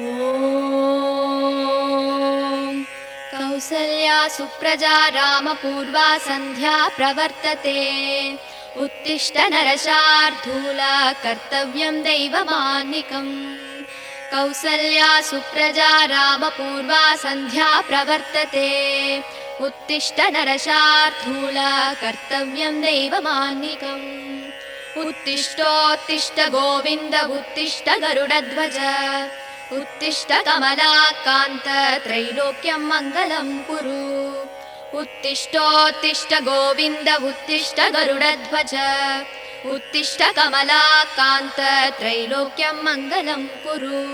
ॐ कौसल्या सुप्रजा रामपूर्वा सन्ध्या प्रवर्तते। उत्तिष्ठ नरशार्दूला कर्तव्यं दैवमान्निकम्। कौसल्या सुप्रजा रामपूर्वा सन्ध्या प्रवर्तते। उत्तिष्ठ नरशार्दूला कर्तव्यं दैवमान्निकम्। उत्तिष्ठोत्तिष्ठ गोविन्द उत्तिष्ठ गरुडध्वज। उत्तिष्ठ कमलाकान्त त्रैलोक्यं मङ्गलं कुरु। उत्तिष्ठोत्तिष्ठ गोविन्द उत्तिष्ठ गरुडध्वज। उत्तिष्ठ कमलाकान्त त्रैलोक्यं मङ्गलं कुरु।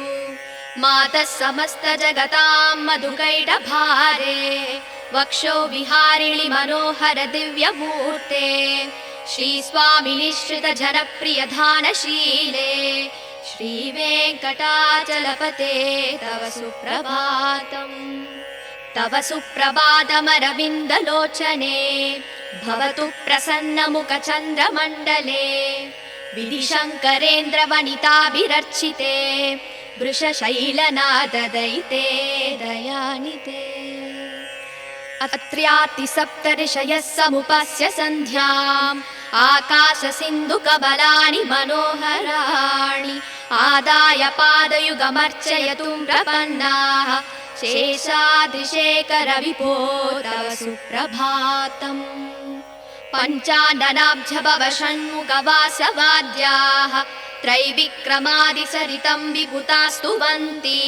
मातः समस्त जगतां मधुकैटभारे। वक्षो विहारिणि मनोहर दिव्यमूर्ते। श्रीस्वामिनि श्रित जनप्रिय धानशीले। श्रीवेङ्कटाचलपते तव सुप्रभातम्। तव सुप्रभातमरविन्दलोचने। भवतु प्रसन्नमुखचन्द्रमण्डले। विधिशङ्करेन्द्रवनिताभिरर्चिते। वृषशैलनाददयिते दयानिते। अत्र्यातिसप्तऋषयः समुपस्य सन्ध्याम्। आकाशसिन्धुकमलानि मनोहराणि। आदाय पादयुगमर्चयतुं प्रपन्नाः। शेषाद्रिशेखर विभो तव सुप्रभातम्। पञ्चाननाब्ज भव षण्मुखवासवाद्याः। त्रैविक्रमादिसरितं विभुतास्तुवन्ति।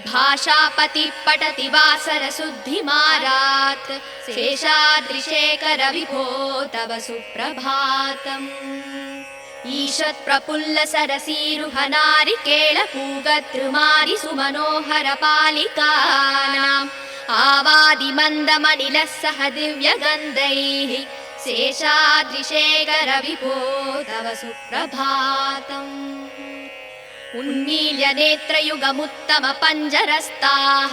भाषापतिः पठति वासरशुद्धिमारात्। शेषाद्रिशेखर विभो तव सुप्रभातम्। ईषत् प्रफुल्ल सरसीरुह नारिकेलपूगद्रुमादि सुमनोहर पालिकानाम्। आवादिमन्दमनिलः सह दिव्यगन्धैः। शेषाद्रिशेखर विभो तव सुप्रभातम्। उन्मील्य नेत्रयुगमुत्तम पञ्जरस्ताः।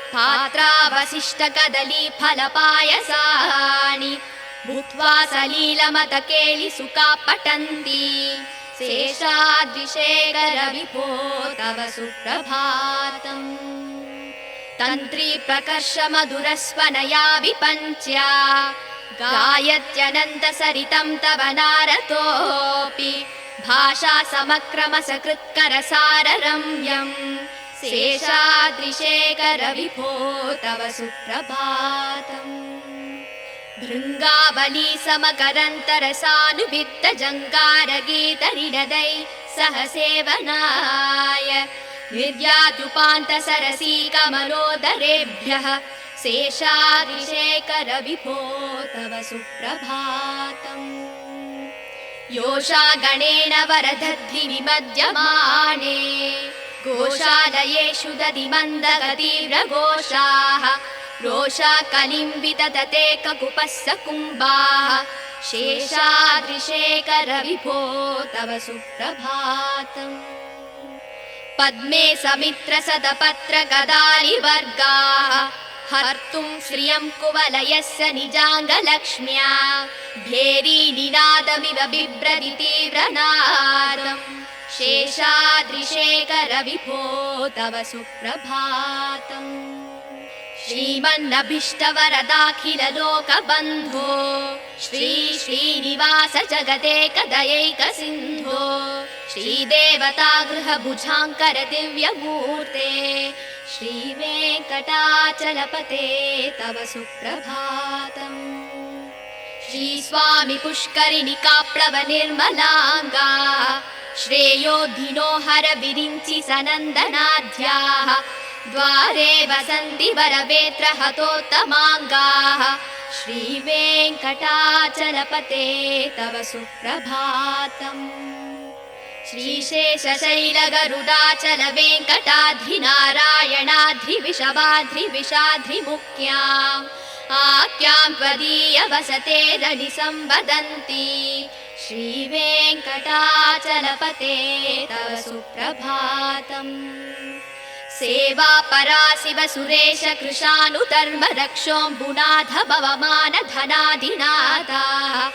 पात्रावशिष्ट कदली फलपायसानि। भूत्वा सलीलमतकेलि सुखा पठन्ति। शेषाद्रिशेखर विभो तव सुप्रभातम्। तन्त्री प्रकर्ष मधुरस्वनया विपञ्च्या। गायत्यनन्त सरितं तव नारतोऽपि। भाषा समक्रम सकृत्करसाररम्यम्। शेषाद्रिशेखर विभो तव सुप्रभातम्। भृङ्गावली समकरन्तरसानुवित्त जङ्गारगीतनिनदै सह सेवनाय। निर्यातुपान्त सरसी कमलोदरेभ्यः। शेषाद्रिशेखर विभो तव सुप्रभातम्। योषा गणेन वरदध्नि विमध्यमाने। गोशालयेषु दधिमन्दगतीव्रघोषाः। रोषा कलिं विदधते ककुपस्स कुम्भाः। शेषाद्रिशेखर विभो तव सुप्रभातम्। पद्मे समित्र सदपत्र गदारिवर्गाः। हर्तुं श्रियं कुवलयस्य निजाङ्गलक्ष्म्या। भेरी निनादमिव बिभ्रति तीव्रनादम्। शेषाद्रिशेखर विभो तव सुप्रभातम्। श्रीमन्नभीष्टवरदाखिल लोकबन्धो। श्री श्रीनिवास जगदेकदयैक सिन्धो। श्रीदेवता गृहभुजाङ्कर दिव्यमूर्ते। श्रीवेङ्कटाचलपते तव सुप्रभातम्। श्रीस्वामि पुष्करिणिकाप्लव निर्मलाङ्गा। श्रेयोधिनो हर विरिञ्चि सनन्दनाद्याः। द्वारे वसन्ति वरवेत्र हतोत्तमाङ्गाः। श्रीवेङ्कटाचलपते तव सुप्रभातम्। श्रीशेषशैलगरुडाचल वेङ्कटाद्रिनारायणाद्रिविषवाद्रिविषाद्रिमुख्याम्। आख्यां त्वदीय वसतेरनि संवदन्ति। श्रीवेङ्कटाचलपते तव सुप्रभातम्। सेवा परा शिव सुरेश कृशानुधर्म रक्षोऽम्बुनाथ भवमान धनाधिनाथा।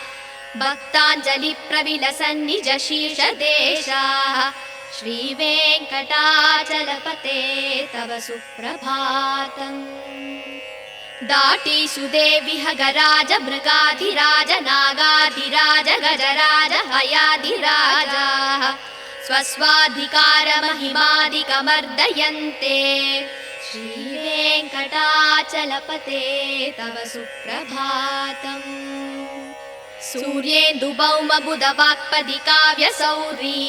भक्ताञ्जलि प्रविलसन्निज शीर्षदेशाः। श्रीवेङ्कटाचलपते तव सुप्रभातम् दाटीषु देविह गराज मृगाधिराज नागाधिराज गजराज हयाधिराजाः स्वस्वाधिकारमहिमादिकमर्दयन्ते श्रीवेङ्कटाचलपते तव सुप्रभातम् सूर्येन्दुभौमबुधवाक्पदि काव्यसौरी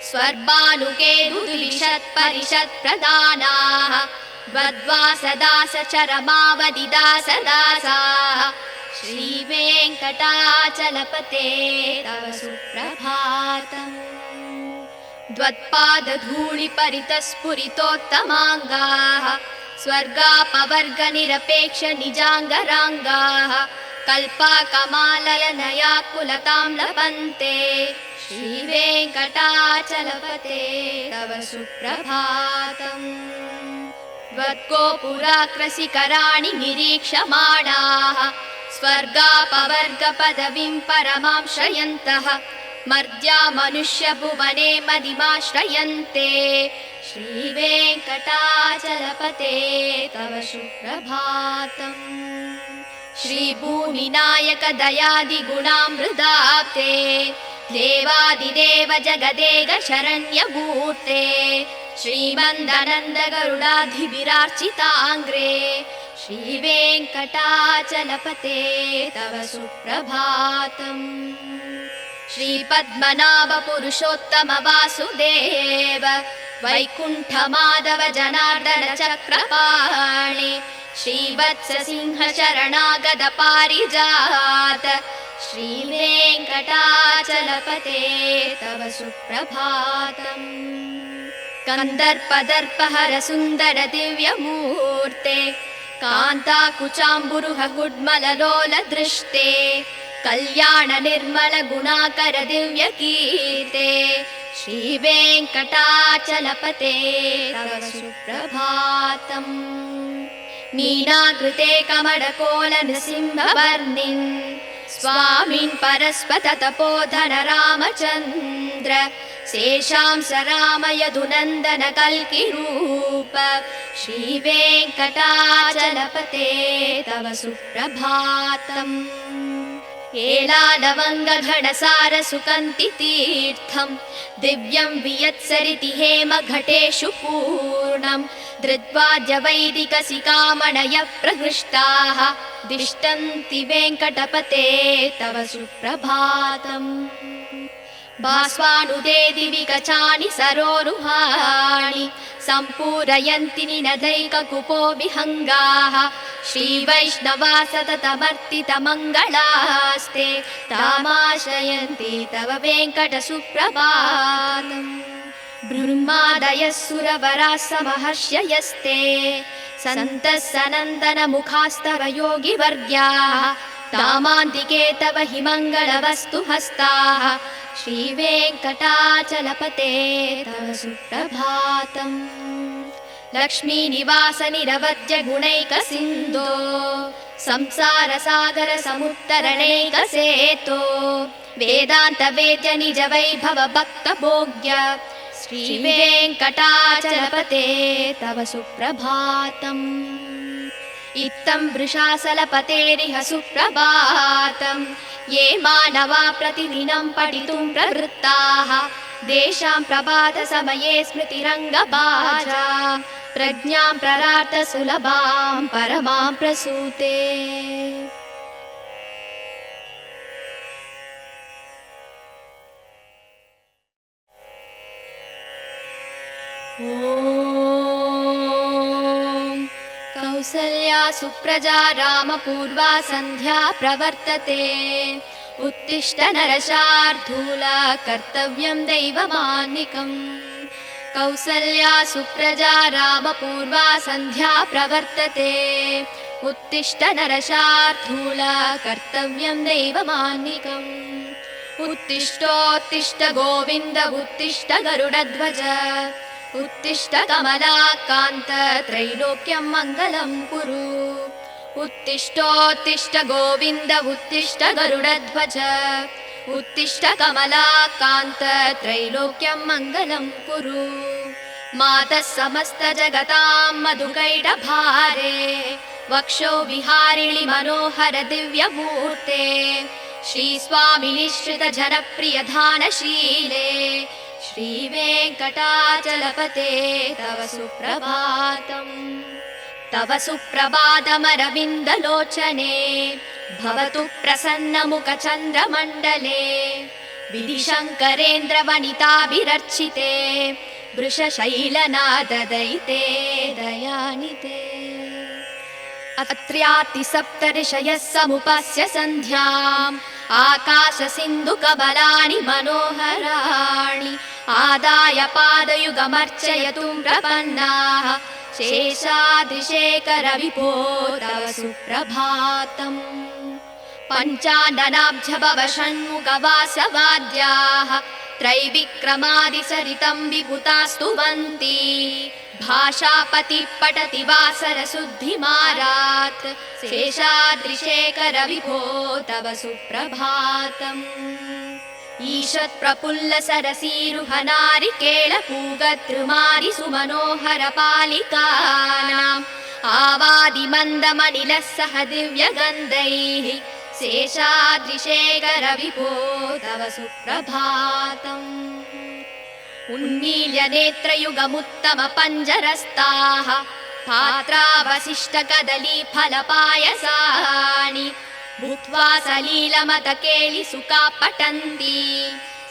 स्वर्भानुकेतुद्विषत्परिषत्प्रदानाः द्वद्वासदासचरमावदिदासदासाः श्रीवेङ्कटाचलपते तव सुप्रभातम् द्वत्पादधूलिपरितस्फुरितोत्तमाङ्गाः स्वर्गापवर्गनिरपेक्षनिजाङ्गराङ्गाः कल्पाकमाललनयाकुलतां लभन्ते श्रीवेङ्कटाचलपते तव सुप्रभातम् त्वद्गोपुराकृशिखराणि निरीक्षमाणाः स्वर्गापवर्गपदवीं परमां श्रयन्तः मर्त्या मनुष्यभुवने मदिमाश्रयन्ते श्रीवेङ्कटाचलपते तव सुप्रभातम् श्रीभूमिनायक दयादिगुणामृताप्ते देवादिदेव जगदेक शरण्यमूर्ते श्रीमन्दनन्द गरुडाधिभिरार्चिताङ्ग्रे श्रीवेङ्कटाचलपते तव सुप्रभातम् श्रीपद्मनाभ पुरुषोत्तम वासुदेव वैकुण्ठमाधव जनार्दन चक्रपाणि श्रीवत्स सिंह शरणागत पारिजात श्रीवेङ्कटाचलपते तव सुप्रभातम् कन्दर्पदर्पहर सुन्दर दिव्यमूर्ते कान्ताकुचाम्बुरुह गुड्मललोल दृष्टे कल्याण निर्मल गुणाकर दिव्यकीर्ते श्रीवेङ्कटाचलपते तव सुप्रभातम् मीनाकृते कमलकोल नृसिंहवर्णिन् स्वामिन् परस्पत तपोधन रामचन्द्र शेषांस राम यदुनन्दन कल्किरूप श्रीवेङ्कटाचलपते तव सुप्रभातम् एलालवङ्गघनसार सुकन्ति तीर्थम् दिव्यं वियत्सरिति हेम घटेषु पूर्णम् धृत्वाद्य वैदिकसिकामणयः प्रहृष्टाः दिष्टन्ति वेङ्कटपते तव सुप्रभातम् भास्वानुदे दिवि कचानि सरोरुहाणि सम्पूरयन्ति निनदैककुपो विहङ्गाः श्रीवैष्णवा सततमर्तितमङ्गलास्ते तामाश्रयन्ति तव वेङ्कटसुप्रभातम् ब्रह्मादयः सुरवराः समहर्षयस्ते सन्तः सनन्दनमुखास्तव योगिवर्ग्याः तामान्तिके तव हि मङ्गलवस्तु हस्ताः श्रीवेङ्कटाचलपते तव सुप्रभातम् लक्ष्मीनिवास निरवद्य गुणैकसिन्धो संसारसागर समुत्तरणैकसेतो वेदान्त वेद्य निज वैभव भक्तभोग्य श्रीवेङ्कटाचलपते तव सुप्रभातम् इत्थं वृषाचलपतेरिह सुप्रभातम् ये मानवा प्रतिदिनं पठितुं प्रवृत्ताः तेषां प्रभातसमये स्मृतिरङ्गभाजा प्रज्ञां प्ररार्थ सुलभां परमां प्रसूते। कौसल्या सुप्रजा रामपूर्वा सन्ध्या प्रवर्तते उत्तिष्ठ नरशार्दूल कर्तव्यं दैवमान्निकम् कौसल्या सुप्रजा रामपूर्वा सन्ध्या प्रवर्तते उत्तिष्ठ नरशार्दूल कर्तव्यं दैवमान्निकम् उत्तिष्ठोत्तिष्ठ गोविन्द उत्तिष्ठ गरुडध्वज उत्तिष्ठ कमलाकान्त त्रैलोक्यं मङ्गलं कुरु उत्तिष्ठोत्तिष्ठ गोविन्द उत्तिष्ठ गरुडध्वज उत्तिष्ठ कमलाकान्त त्रैलोक्यं मङ्गलं कुरु मातः समस्तजगतां मधुकैटभारे वक्षो विहारिणि मनोहर दिव्यमूर्ते श्रीस्वामिनिश्रित जनप्रियधानशीले श्रीवेङ्कटाचलपते तव सुप्रभातम् तव सुप्रभातमरविन्दलोचने भवतु प्रसन्नमुखचन्द्रमण्डले विधिशङ्करेन्द्रवनिताभिरर्चिते वृषशैलनाददयिते दयानिते अत्र्यातिसप्तऋषयः समुपस्य सन्ध्याम् आकाशसिन्धुकमलानि मनोहराणि आदाय पादयुगमर्चयतुं प्रपन्नाः शेषाद्रिशेखरविभो तव सुप्रभातम् पञ्चाननाब्जभव षण्मुखवासवाद्याः त्रैविक्रमादिसरितं विभुतास्तुवन्ति भाषापति पठति वासरशुद्धिमारात् शेषाद्रिशेखरविभो तव सुप्रभातम् ईषत्प्रफुल्लसरसीरुहनारिकेळपूगद्रुमारि सुमनोहर पालिकानाम् आवादिमन्दमनिलः सह दिव्यगन्धैः शेषाद्रिशेखरविभो तव सुप्रभातम् उन्मील्य नेत्रयुगमुत्तमपञ्जरस्ताः पात्रावशिष्टकदलीफलपायसानि भूत्वा सलीलमतकेलिसुखा पठन्ति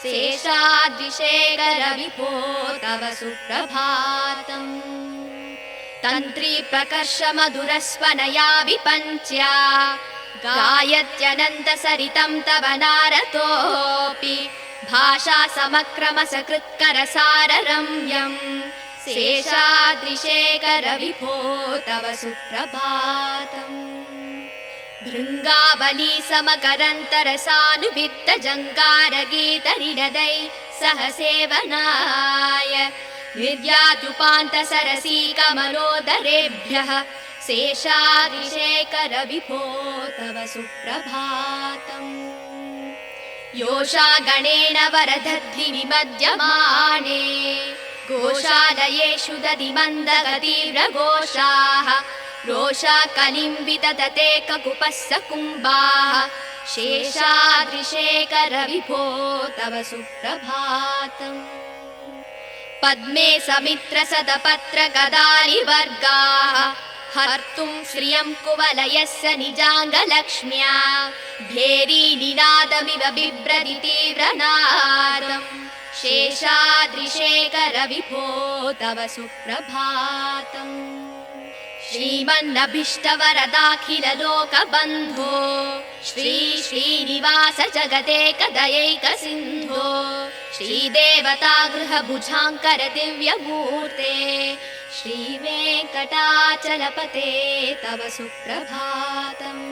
शेषाद्रिशेखरविभो तव सुप्रभातम् तन्त्री प्रकर्षमधुरस्वनया विपञ्च्या गायत्यनन्तसरितं तव नारतोऽपि भाषा समक्रमसकृत्करसाररम्यम् शेषाद्रिशेखरविभो तव सुप्रभातम् भृङ्गावली समकरन्तरसानुवित्तजङ्गारगीतरिणदै सह सेवनाय निर्यात्युपान्तसरसी कमलोदरेभ्यः शेषाद्रिशेखरविभो तव सुप्रभातम् योषा गणेन वरदद्रिविमध्यमाने घोषालयेषु दधिमन्दगतीव्रघोषाः रोषा कलिं विदधते ककुपस्य कुम्भाः शेषाद्रिशेखरविभो तव सुप्रभातम् पद्मे समित्रसदपत्रगदालिवर्गाः हर्तुं श्रियं कुवलयस्य निजाङ्गलक्ष्म्या भेरीनिनादमिव बिभ्रति तीव्रनादम् शेषाद्रिशेखरविभो तव सुप्रभातम् श्रीमन्नभीष्टवरदाखिललोकबन्धो श्री श्रीनिवास जगदेकदयैकसिन्धो श्रीदेवतागृहभुजाङ्कर दिव्यमूर्ते श्रीवेङ्कटाचलपते तव सुप्रभातम्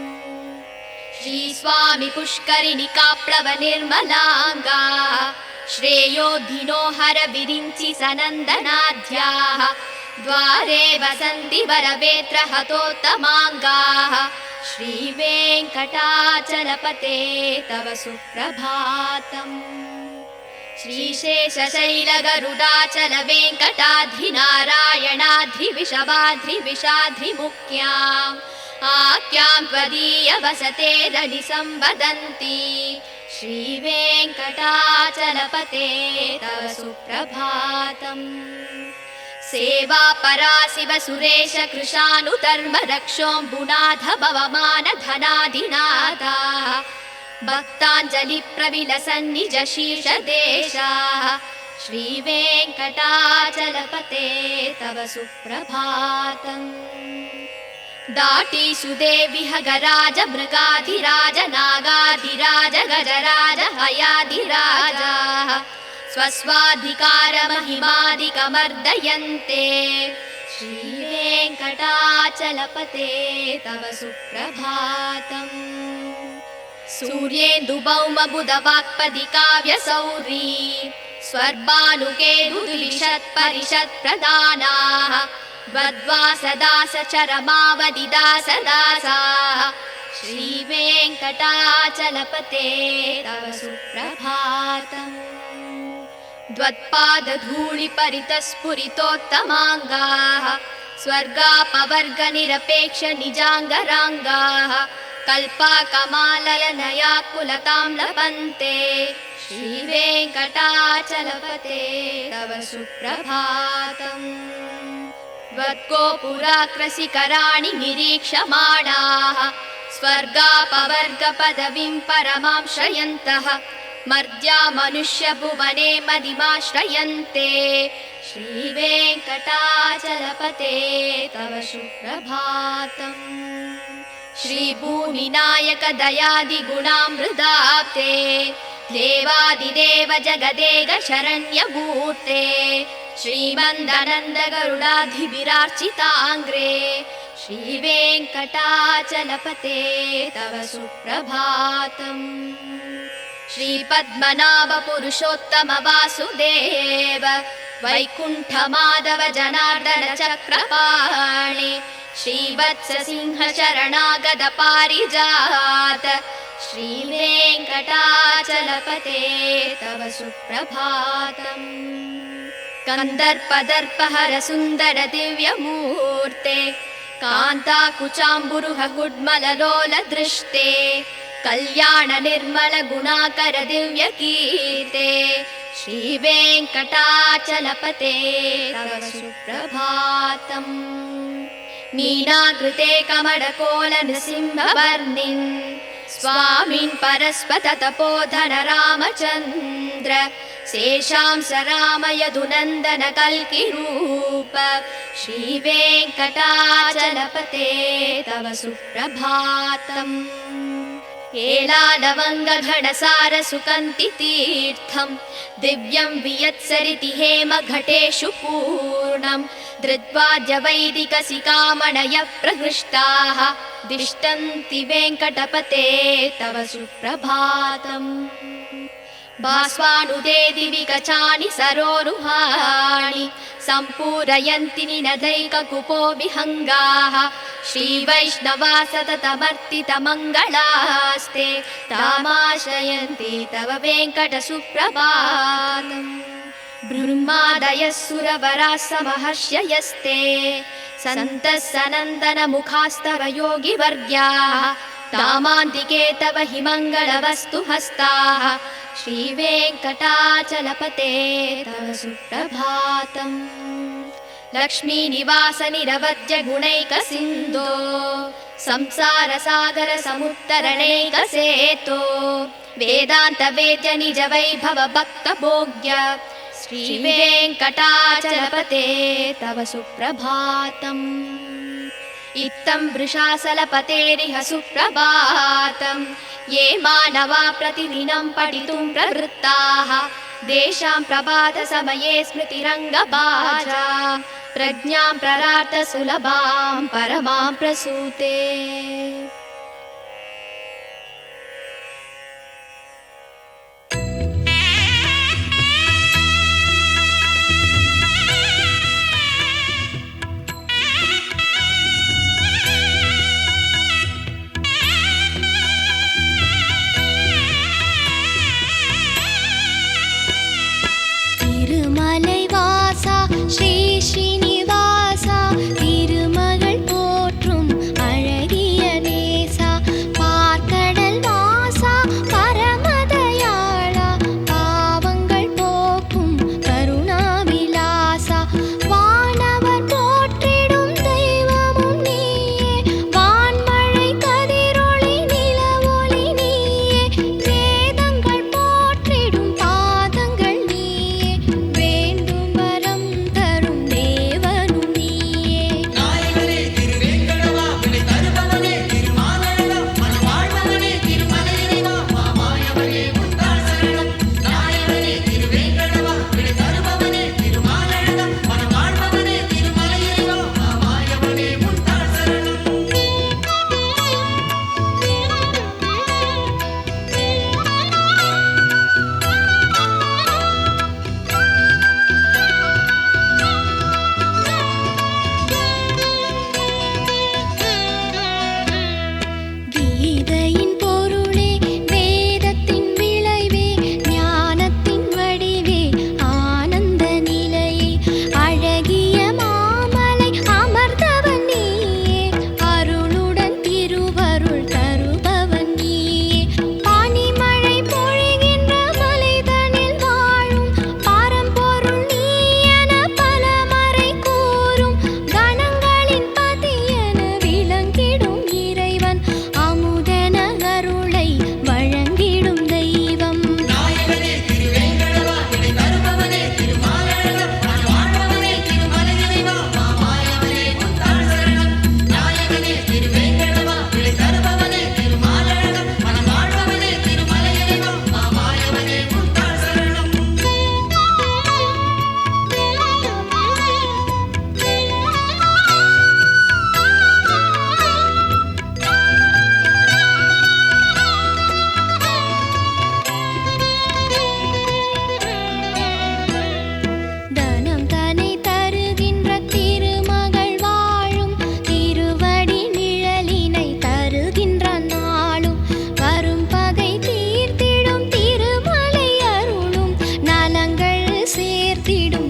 श्रीस्वामि पुष्करिणिकाप्लवनिर्मलाङ्गा श्रेयोधिनो हर विरिञ्चि सनन्दनाद्याः द्वारे वसन्ति वरवेत्रहतोत्तमाङ्गाः श्रीवेङ्कटाचलपते तव सुप्रभातम् श्रीशेषशैलगरुडाचलवेङ्कटाद्रिनारायणाद्रिविषवाद्रिविषाद्रिमुख्याम् आख्यां त्वदीयवसतेरनिसंवदन्ति श्रीवेङ्कटाचलपते तव सुप्रभातम् सेवापरा शिव सुरेश कृशानुधर्म रक्षोऽम्बुनाथ भवमानधनाधिनाथाः भक्ताञ्जलिप्रविलसन्निज शीर्षदेशाः श्रीवेङ्कटाचलपते तव सुप्रभातम् दाटीसुदेविह गराज मृगाधिराज नागाधिराज गजराज हयाधिराजाः स्वस्वाधिकारमहिमादिकमर्दयन्ते श्रीवेङ्कटाचलपते तव सुप्रभातम् सूर्येन्दुभौमबुधवाक्पदि काव्यसौरी स्वर्भानुकेतुलिषत्परिषत्प्रदानाः वद्वासदास चरमावधिदासदासाः श्रीवेङ्कटाचलपते तव सुप्रभातम् द्वत्पादधूलिपरितस्फुरितोत्तमाङ्गाः स्वर्गापवर्गनिरपेक्ष निजाङ्गराङ्गाः कल्पाकमालयनया कुलतां लपन्ते श्रीवेङ्कटाचलपते तव सुप्रभातम् त्वद्गोपुराकृशिखराणि निरीक्षमाणाः स्वर्गापवर्गपदवीं परमां श्रयन्तः मर्त्या मनुष्यभुवने मदिमाश्रयन्ते श्रीवेङ्कटाचलपते तव सुप्रभातम् श्रीभूमिनायक दयादिगुणामृताप्ते देवादिदेव जगदेक शरण्यमूर्ते श्रीमन्दनन्द गरुडाधिभिरार्चिताङ्ग्रे श्रीवेङ्कटाचलपते तव सुप्रभातम् श्रीपद्मनाभ पुरुषोत्तम वासुदेव वैकुण्ठ माधव जनार्दन चक्रपाणि श्रीवत्स सिंह शरणागत पारिजात श्रीवेङ्कटाचलपते तव सुप्रभातम् कन्दर्पदर्पहर सुन्दर दिव्यमूर्ते कान्ताकुचाम्बुरुह गुड्मललोल दृष्टे कल्याण निर्मल गुणाकर दिव्यकीर्ते श्रीवेङ्कटाचलपते तव सुप्रभातम् मीनाकृते कमलकोल नृसिंहवर्णिन् स्वामिन् परस्पत तपोधन रामचन्द्र शेषांस राम यदुनन्दन कल्किरूप श्रीवेङ्कटाचलपते तव सुप्रभातम् एलालवङ्गघनसार सुकन्ति तीर्थं दिव्यं वियत्सरिति हेम घटेषु पूर्णं धृत्वाद्य वैदिकसिकामणय प्रहृष्टाः दिष्टन्ति वेङ्कटपते तव सुप्रभातम् भास्वानुदे दिवि कचानि सरोरुहाणि सम्पूरयन्ति निनदैककुपो विहङ्गाः श्रीवैष्णवा सततमर्तितमङ्गलास्ते तामाश्रयन्ति तव वेङ्कट सुप्रभातम् ब्रह्मादयः सुरवराः समहर्षयस्ते सन्तः सनन्दन मुखास्तव योगिवर्ग्याः तामान्तिके तव हि मङ्गलवस्तु हस्ताः श्रीवेङ्कटाचलपते तव सुप्रभातम् लक्ष्मीनिवास निरवद्य गुणैक सिन्धो संसार सागर समुत्तरणैक सेतो वेदान्त वेद्य निज वैभव भक्त भोग्य श्रीवेङ्कटाचलपते तव सुप्रभातम् इत्थं वृषाचलपतेरिह सुप्रभातम् ये मानवा प्रतिदिनं पठितुं प्रवृत्ताः तेषां प्रभातसमये स्मृतिरङ्गभाजा प्रज्ञां प्ररार्थ सुलभां परमां प्रसूते। श्री श्रीनिवासा तिरुमगळ पोற்றும் अழகியனே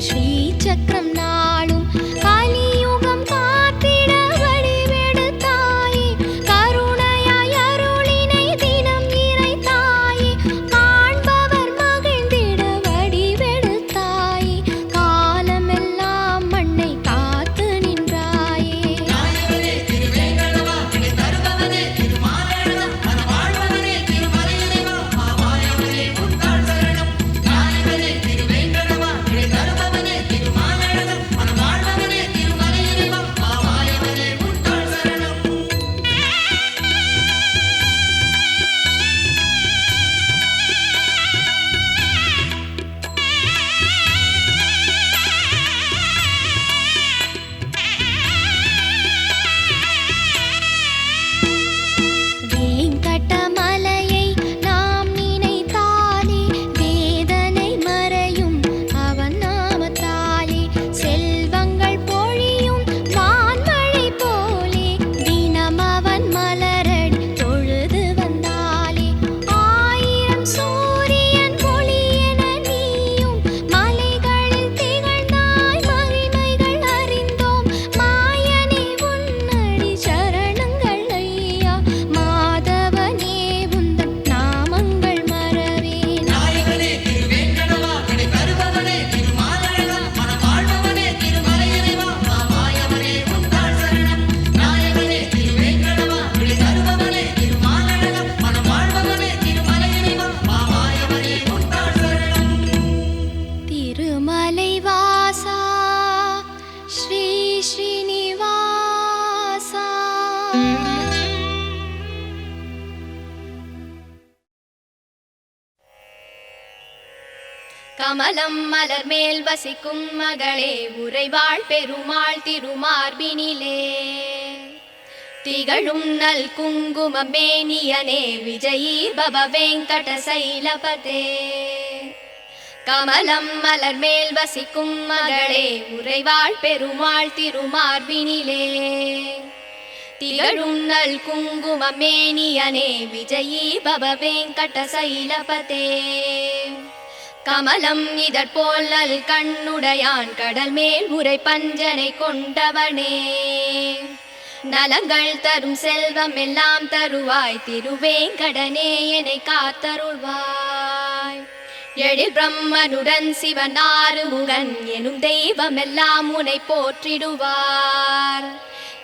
ஸ்ரீ சக்கரம் நாளும் கலியுகம் காத்திட வடிவெடுத்தாயே கருணையாய் அருளினை தினம் இறைத்தாயே காண்பவர் மகிழ்ந்திட வடிவெடுத்தாயே காலமெல்லாம் மண்ணை காத்து நின்றாயே வேங்கடமலையை நாம் நினைத்தாலே வேதனை மறையும் அவன் நாமத்தாலே செல்வங்கள் பொழியும் வான்மழை போலே தினம் அவன் மலரடி தொழுது வந்தாலே ஆயிரம் சூரியன் ஒளி என நீயும் மலைகளில் திகழ்ந்தாய் மகிமைகள் அறிந்தோம் மாயனே உன்னடி சரணங்கள் ஐயா மாதவனே உந்தன் நாமங்கள் மறவேன் திருமலை வாசா ஸ்ரீ ஸ்ரீனிவாசா கமலம் மலர் மேல் வசிக்கும் மகளே உறைவாள் பெருமாள் திருமார்பினிலே திகழும் நல் குங்குமம் மேனியனே விஜயீ பவ வெங்கட சைலபதே கமலம் மலர் மேல் வசிக்கும் மகளே உறைவாள் பெருமாள் திருமார்பினிலே திகழும் நல் குங்குமம் மேனியனே விஜயீ பவ வெங்கட சைலபதே கமலம் இதற்போல் நல் கண்ணுடையான் கடல் மேல் உரை பஞ்சனை கொண்டவனே நலங்கள் தரும் செல்வம் எல்லாம் தருவாய் திருவேங்கடனே என்னை காத்தருள்வாய் எழில் பிரம்மனுடன் சிவன் ஆறுமுகன் எனும் தெய்வம் எல்லாம் உன்னை போற்றிடுவார்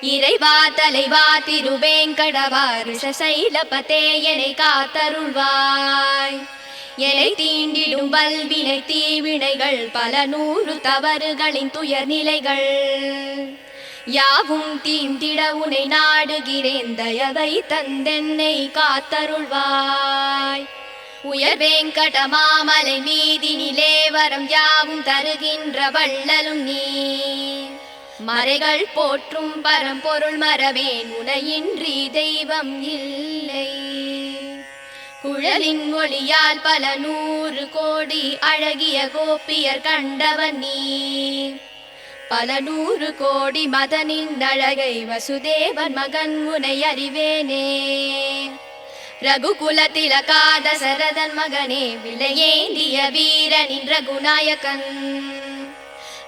இறைவா தலைவா திருவேங்கடவா ரிஷசைலபதே என்னை காத்தருள்வாய் என்னை தீண்டிடும் வல்வினை தீவினைகள் பல நூறு தவறுகளின் துயர் நிலைகள் யாவும் தீந்திட உனை நாடுகிறேன் தயவை தந்தென்னை காத்தருள்வாய் உயர் வேங்கட மாமலை மீதினிலே வரம் யாவும் தருகின்ற வள்ளலும் நீ மறைகள் போற்றும் பரம்பொருள் மறவேன் உனையின்றி தெய்வம் இல்லை குழலின் ஒளியால் பல நூறு கோடி அழகிய கோபியர் கண்டவன் நீ பல நூறு கோடி மதனின் அழகை வசுதேவன் மகன் உனை அறிவேனே ரகுகுல திலகாத சரதன் மகனே விலையேந்திய வீரனின் ரகுநாயகன்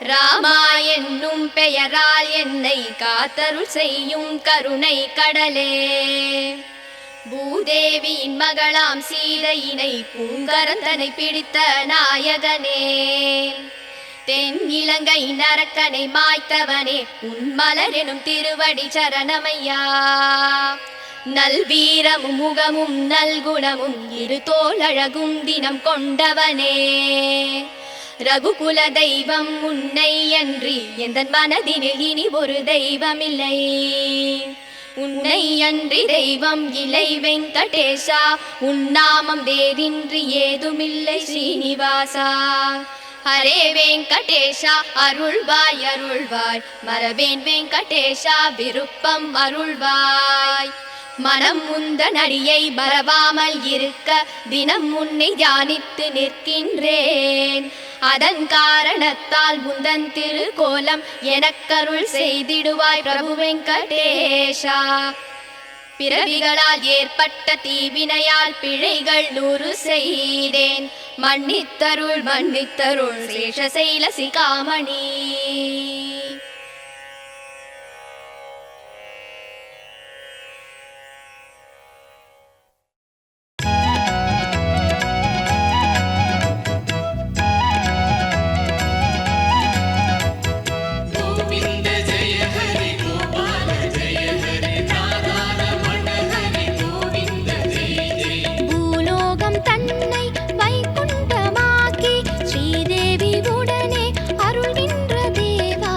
ராமா என்னும் பெயரால் என்னை காத்தருள் செய்யும் கருணை கடலே பூதேவியின் மகளாம் சீதையினை பூங்கரந்தனை பிடித்த நாயகனே தென் இலங்கை நரக்கனை மாய்த்தவனே உன் மலர் எனும் திருவடி சரணமையா நல்வீரமும் முகமும் நல்குணமும் இரு தோளழகும் தினம் கொண்டவனே ரகுகுல தெய்வம் உன்னை அன்றி எந்தன் மனதினில் இனி ஒரு தெய்வமில்லை உன்னை அன்றி தெய்வம் இலை வெங்கடேஷா உன் நாமம் வேறின்றி ஏதுமில்லை ஸ்ரீனிவாசா ஹரே வெங்கடேஷா அருள்வாய் அருள்வாய் மரவேன் வெங்கடேஷா விருப்பம் அருள்வாய் மனம் முந்தன் அடியை மறவாமல் இருக்க தினம் உன்னை தியானித்து நிற்கின்றேன் அதன் காரணத்தால் முந்தன் திருக்கோலம் எனக்கருள் செய்திடுவாய் பிரபு வெங்கடேஷா பிறவிகளால் ஏற்பட்ட தீவினையால் பிழைகள் 100 செய்தேன். மன்னித்தருள் மன்னித்தருள் சேஷசைல சிகாமணி. பூலோகம் தன்னை வைகுண்டமாக்கி ஸ்ரீதேவி உடனே அருள்கின்ற தேவா.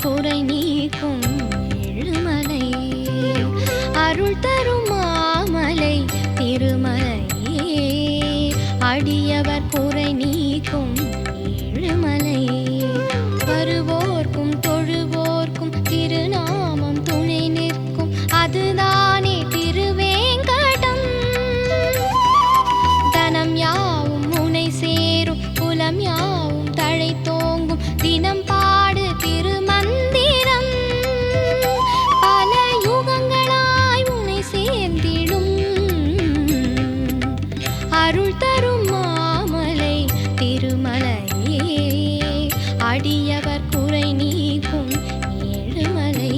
குறை நீக்கும் ஏழுமலை. அருள் தரும் மாமலை திருமலையே, அடியவர் குறை நீக்கும் ஏழுமலை. வருவோர்க்கும் தொழுவோர்க்கும் திருநாமம் துணை நிற்கும், அதுதானே திருவேங்கடம். தனம் யாவும் முனை சேரும், குலம் யாவும் தழை தோங்கும், தினம் பாடு திருமந்திரம். பல யுகங்களாய் உன்னை சேர்ந்திடும், அருள் தரும் மாமலை திருமலையே, அடியவர் குறை நீக்கும் ஏழுமலை.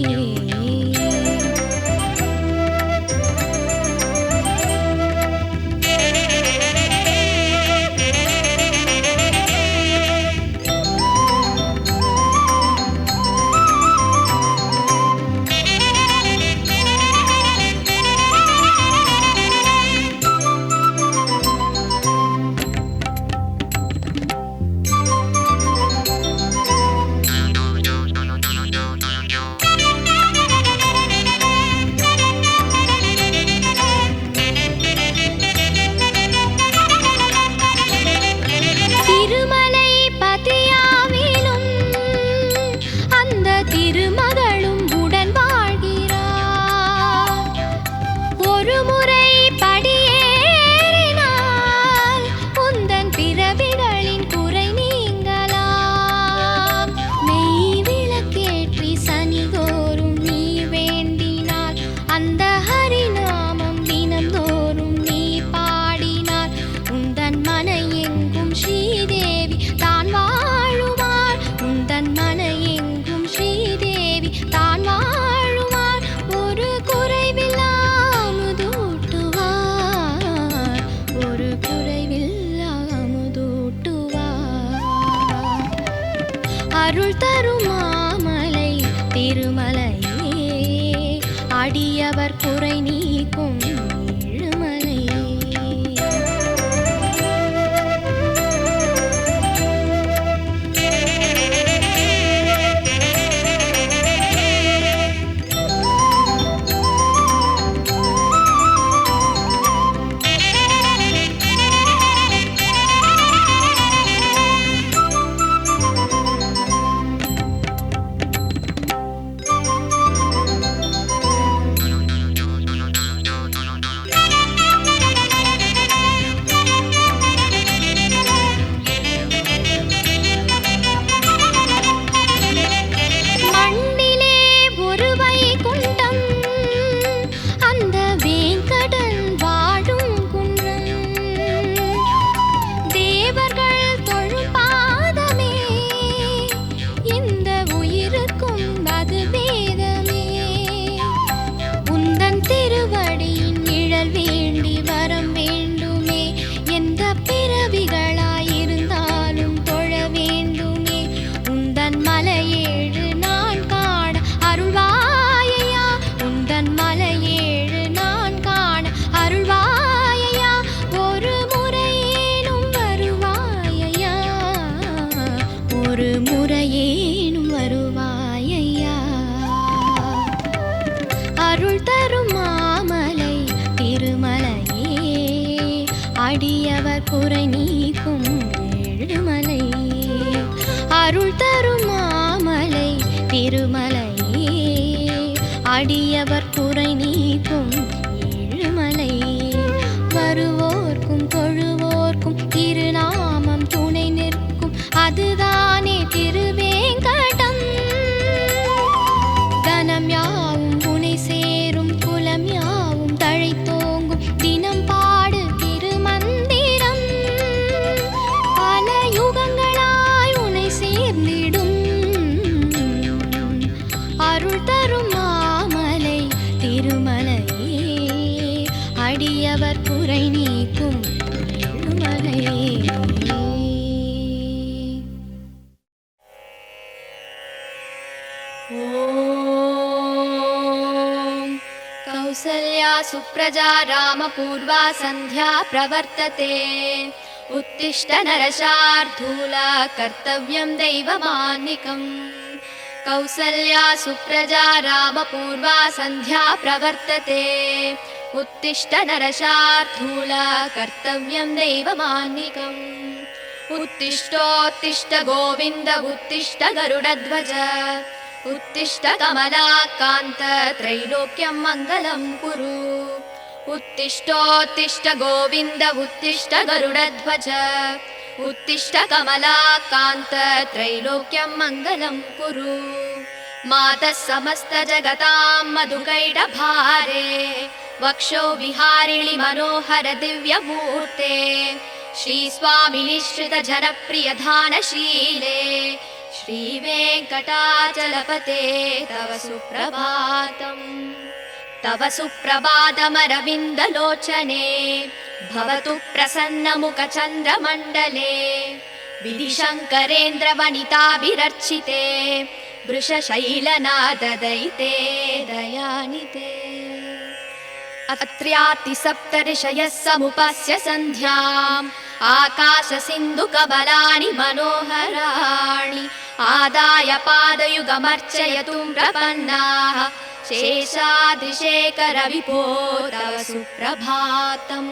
அருள் தரும் மாமலை திருமலையே, அடியவர் குறை நீக்கும் ஏழுமலை. அருள் தரும் மாமலை திருமலையே, அடியவர் குறை நீக்கும் ஏழுமலை. அருள் தரும் மாமலை திருமலையே, அடியவர் குறை நீக்கும் ஏழுமலை. வருவோர்க்கும் தொழுவோர்க்கும் திருநாமம் துணை நிற்கும், அதுதானே திருவேங்கடம். தனம் யாவும் புனை சேரும், குலம் யாவும் தழை தோங்கும், தினம் பாடு திருமந்திரம். பல யுகங்களாய் உன்னை சேர்ந்திடும், அருள் தரும் மாமலை திருமலையே, அடியவர் குறை நீக்கும் ஏழுமலை. कौसल्या सुप्रजा रामपूर्वा सन्ध्या प्रवर्तते, उत्तिष्ठ नरशार्दूला कर्तव्यं दैवमान्निकम्, कौसल्या सुप्रजा रामपूर्वा सन्ध्या प्रवर्तते उत्तिष्ठ नरशार्दूल कर्तव्यं दैवमान्निकम् उत्तिष्ठोत्तिष्ठ गोविन्द उत्तिष्ठ गरुडध्वज उत्तिष्ठ कमलाकान्त त्रैलोक्यं मङ्गलं कुरु उत्तिष्ठोत्तिष्ठ गोविन्द उत्तिष्ठ गरुडध्वज उत्तिष्ठ कमलाकान्त त्रैलोक्यं मङ्गलं कुरु मातः समस्त जगतां मधुकैटभारे वक्षो विहारिणि मनोहर दिव्यमूर्ते श्रीस्वामिनि श्रित जनप्रिय धानशीले श्रीवेङ्कटाचलपते तव सुप्रभातम् तव सुप्रभातमरविन्दलोचने भवतु प्रसन्नमुखचन्द्रमण्डले विधिशङ्करेन्द्रवनिताभिरर्चिते वृषशैलनाददयिते दयानिते अत्र्यातिसप्तऋषयः समुपस्य सन्ध्याम् आकाशसिन्धुकबलानि मनोहराणि आदाय पादयुगमर्चयतुं प्रपन्नाः शेषाद्रिशेखर विभो तव सुप्रभातम्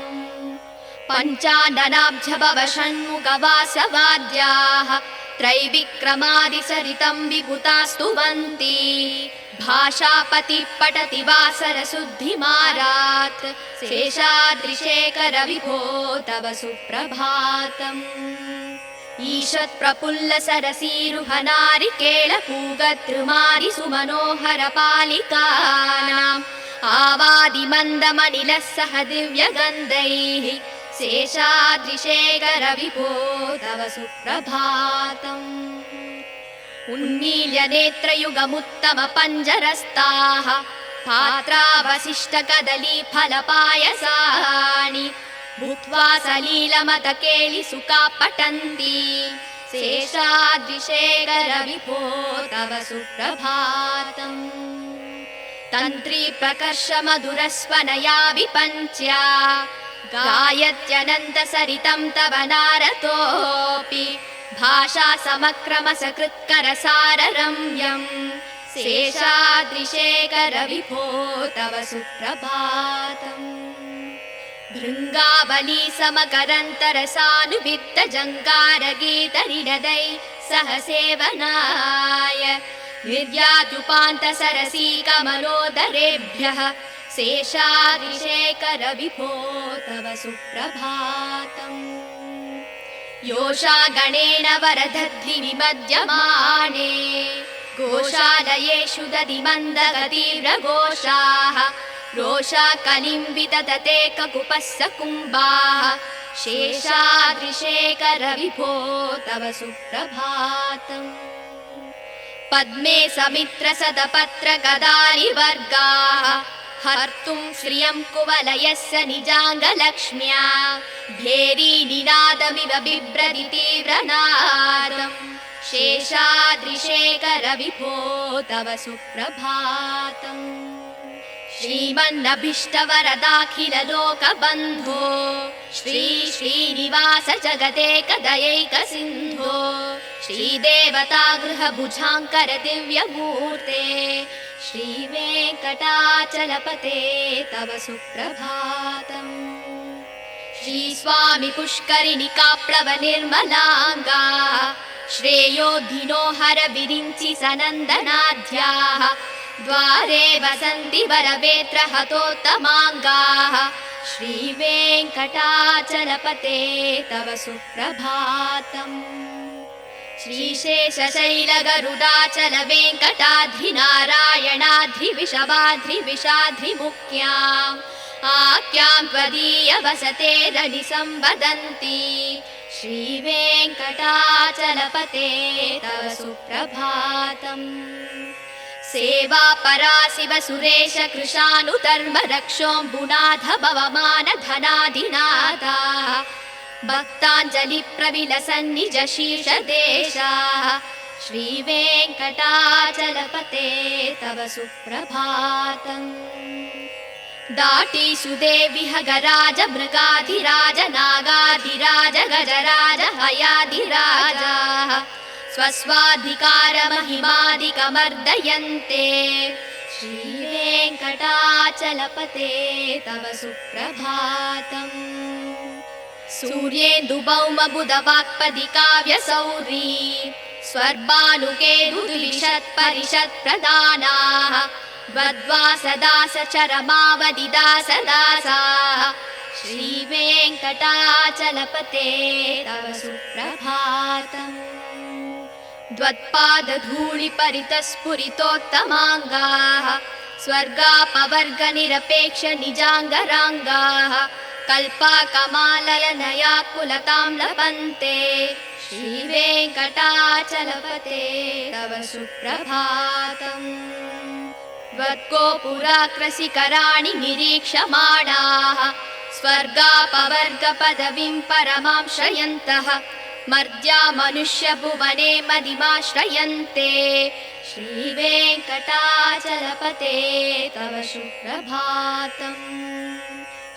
पञ्चाननाब्जभव षण्मुखवासवाद्याः त्रैविक्रमादिसरितं विभुतास्तुवन्ति भाषापतिः पठति वासरशुद्धिमारात् शेषाद्रिशेखर विभो तव सुप्रभातम् ईषत् प्रफुल्ल सरसीरुहनारिकेळपूगतृमारि सुमनोहर पालिकानाम् आवादिमन्दमनिलः सह दिव्यगन्धैः शेषाद्रिशेखर विभो तव सुप्रभातम् उन्मील्य नेत्रयुगमुत्तम पञ्जरस्ताः पात्रावशिष्ट कदली फलपायसानि भूत्वा सलीलमतकेलि सुखा पठन्ति शेषाद्रिशेखर विभो तव सुप्रभातम् तन्त्री प्रकर्ष मधुरस्वनया विपञ्च्या गायत्यनन्त सरितं तव नारतोऽपि भाषा समक्रम सकृत्कर साररम्यम् शेषाद्रिशेखर विभो तव सुप्रभातम् भृङ्गावली समकरन्तरसानुवित्त जङ्गारगीतनिनदै सह सेवनाय निर्याद्युपान्त सरसी कमलोदरेभ्यः शेषाद्रिशेखर विभो तव सुप्रभातम् योषा गणेन वरदद्धि विमध्यमाने गोशालयेषु दधिमन्दगतीव्रघोषाः रोषा कलिम्बिततते ककुपस्स कुम्भाः शेषाद्रिशेखर विभो तव सुप्रभातम् पद्मे समित्र सदपत्र गदारिवर्गाः हर्तुं श्रियं कुवलयस्य निजाङ्गलक्ष्म्या भेरी निनादमिव बिभ्रति तीव्रनादम् शेषाद्रिशेखर विभो तव सुप्रभातम् श्रीमन्नभीष्टवरदाखिल लोकबन्धो श्री श्रीनिवास जगदेकदयैक सिन्धो श्रीदेवता गृहभुजाङ्कर दिव्यमूर्ते श्रीवेङ्कटाचलपते तव सुप्रभातम् श्रीस्वामि पुष्करिणिकाप्लव निर्मलाङ्गा श्रेयोधिनो हर विरिञ्चि सनन्दनाद्याः द्वारे वसन्ति वरवेत्र हतोत्तमाङ्गाः श्रीवेङ्कटाचलपते तव सुप्रभातम् श्रीशेषशैलगरुडाचल वेङ्कटाद्रिनारायणाद्रिविषवाद्रिविषाद्रिमुख्याम् आख्यां त्वदीय वसते रनिसंवदन्ति श्रीवेङ्कटाचलपते तव सुप्रभातम् सेवा परा शिव सुरेश कृशानुधर्म रक्षोऽम्बुनाथ भवमान धनाधिनाथाः भक्ताञ्जलि प्रविलसन्निज शीर्ष देशाः श्रीवेङ्कटाचलपते तव सुप्रभातम् दाटीषु देवि हगराज मृगाधिराज नागाधिराज गजराज हयाधिराजाः स्वस्वाधिकारमहिमादिकमर्दयन्ते श्रीवेङ्कटाचलपते तव सुप्रभातम् सूर्येन्दुभौमबुधवाक्पदि काव्यसौरी स्वर्भानुकेतुद्विषत्परिषत्प्रदानाः वद्वासदासचरमावदिदासदासाः श्रीवेङ्कटाचलपते तव सुप्रभातम् द्वत्पादधूलिपरितस्फुरितोत्तमाङ्गाः स्वर्गापवर्गनिरपेक्षनिजाङ्गराङ्गाः कल्पाकमाललनयाकुलतां लभन्ते श्रीवेङ्कटाचलपते तव सुप्रभातम् त्वद्गोपुराकृशिखराणि निरीक्षमाणाः स्वर्गापवर्गपदवीं परमां श्रयन्तः मर्त्या मनुष्यभुवने मदिमाश्रयन्ते श्रीवेङ्कटाचलपते तव सुप्रभातम्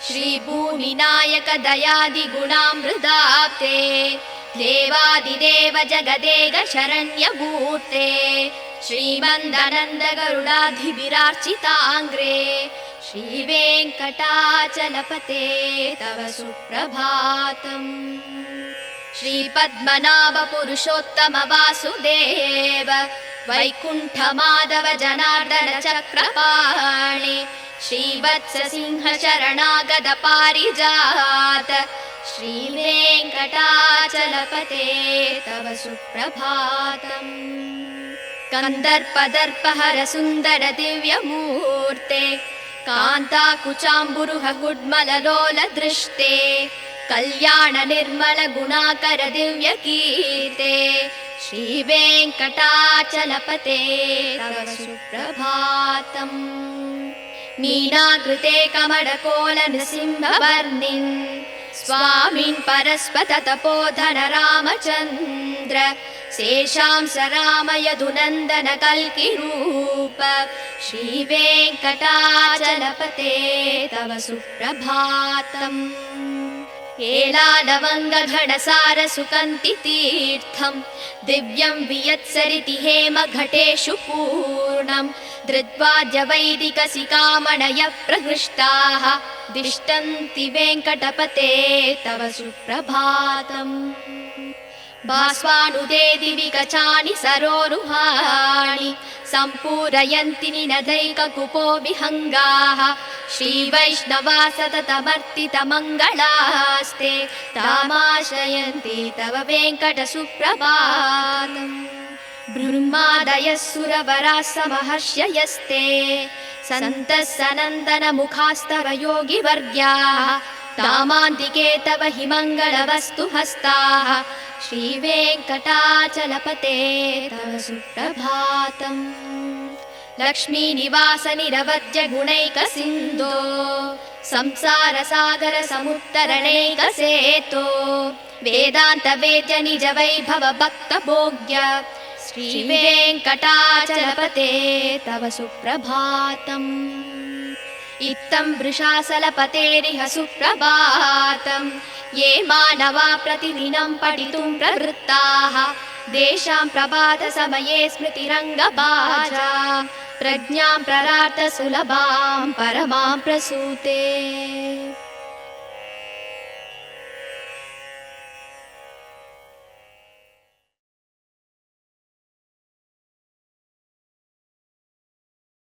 श्रीभूमिनायक दयादिगुणामृताप्ते देवादिदेव जगदेक शरण्यमूर्ते श्रीमन्दनन्द गरुडाधिभिरार्चिताङ्ग्रे श्रीवेङ्कटाचलपते तव सुप्रभातम् श्रीपद्मनाभ पुरुषोत्तम वासुदेव वैकुण्ठमाधव जनार्दन चक्रपाणि श्रीवत्स सिंह शरणागत पारिजात श्रीवेङ्कटाचलपते तव सुप्रभातम् कन्दर्पदर्पहर सुन्दर दिव्यमूर्ते कान्ताकुचाम्बुरुह गुड्मललोल दृष्टे कल्याण निर्मल गुणाकर दिव्यकीर्ते श्रीवेङ्कटाचलपते तव सुप्रभातम् मीनाकृते कमलकोल नृसिंहवर्णिन् स्वामिन् परस्पत तपोधन रामचन्द्र शेषांस राम यदुनन्दन कल्किरूप श्रीवेङ्कटाचलपते तव सुप्रभातम् एलालवङ्गघटसार सुकन्ति तीर्थम् दिव्यं वियत्सरिति हेमघटेषु पूर्णम् धृत्वाद्य वैदिकसिकामणयः प्रहृष्टाः दिष्टन्ति वेङ्कटपते तव सुप्रभातम् भास्वानुदे दिवि कचानि सरोरुहाणि सम्पूरयन्ति निनदैककुपो विहङ्गाः श्रीवैष्णवा सततमर्तितमङ्गलास्ते तामाश्रयन्ति तव वेङ्कटसुप्रभातम् ब्रह्मादयः सुरवराः समहर्षयस्ते सन्तः सनन्दनमुखास्तव योगिवर्ग्याः तामान्तिके तव हि मङ्गलवस्तु हस्ताः श्रीवेङ्कटाचलपते तव सुप्रभातम् लक्ष्मीनिवास निरवद्य गुणैकसिन्धो संसारसागर समुत्तरणैकसेतो वेदान्त वेद्य निज वैभव भक्तभोग्य श्रीवेङ्कटाचलपते तव सुप्रभातम् इत्थं वृषाचलपतेरिह सुप्रभातम् ये मानवा प्रतिदिनं पठितुं प्रवृत्ताः तेषां प्रभातसमये स्मृतिरङ्गभाजा प्रज्ञां प्ररार्थ सुलभां परमां प्रसूते।